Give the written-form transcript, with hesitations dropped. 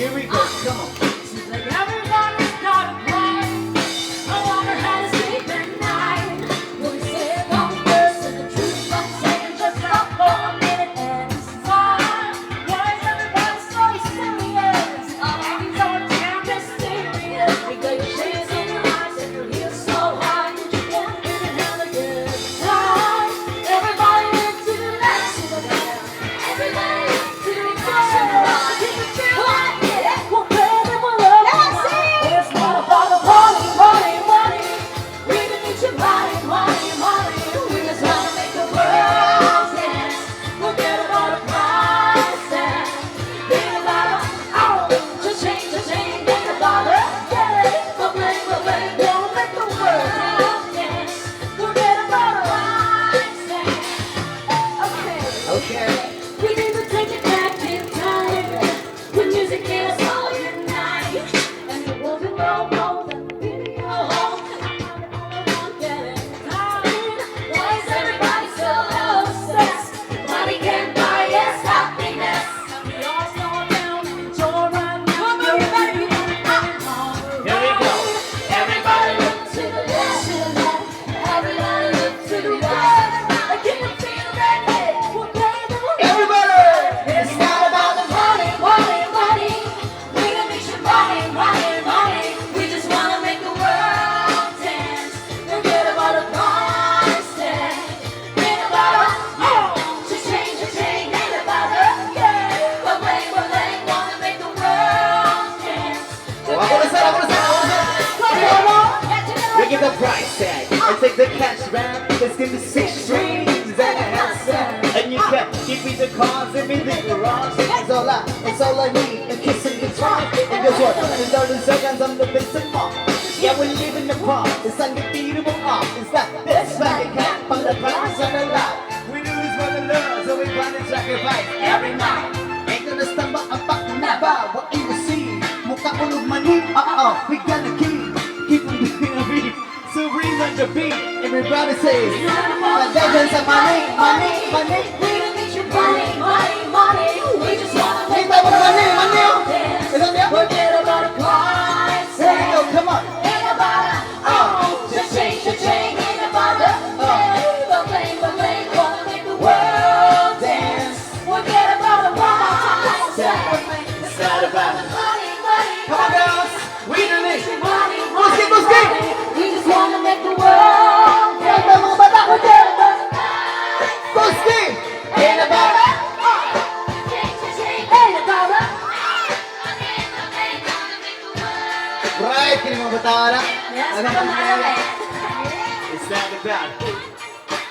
Here we go, come on. Seems like everybody's got a plan. I wonder how to sleep at night. When we say it wrong first and the truth I'm saying just stop for a minute and smile. Why is everybody so serious? All these old damn mysterious. Because you share so nice and you're here so high. You just want me to have a good time. Everybody into the left, to the left. Everybody into the right, to the right. We need to take it back in time. When music is all unite. And the wolves and roll and the video home. I'm the only one getting tired. Why is everybody so obsessed? Money can buy us happiness. And we all slow down and enjoy right now. Come on, everybody. Here we go. Everybody look to the left, to the left. Everybody look to the right. I can't feel that head. We're playing the It's not about the money, money, money. We don't need your money, money, money. We just wanna make the world dance. Forget about the price tag. Ain't about just change the chain. Ain't about but bling, wanna make the world dance. We give the price tag and take the cash back. Let's give the 6 strings and a handstand. And you can give me the cards and me the garage. It's all I need, a kiss and guitar. And guess what? In 30 seconds I'm the basic mark. Yeah, we live in the park. It's unbeatable art. It's like this like a cat from the price on the lot. We do this for the love, so we find and sacrifice every night. Ain't gonna stumble about never what you will see. Mukha ulog mani, we gonna keep on doing a beat. So breathe on the beat, everybody says, but there's some money, money, money. We don't need your money, money, money. We just wanna make the Money, world money. dance. Is that there? Forget about the price Here we go, tag. come on. Ain't about just change the chain. Ain't about the but bling, wanna make the world dance. Forget about the price tag. It's not about the money, money, Come on, girls. We don't need your money, Let's get, let's get. money. We just wanna make the world dance. Forget about the price Go ski. Ain't about it. Change the chain. Ain't about it. Right, kini mga bata na. Yes, come on. It's not about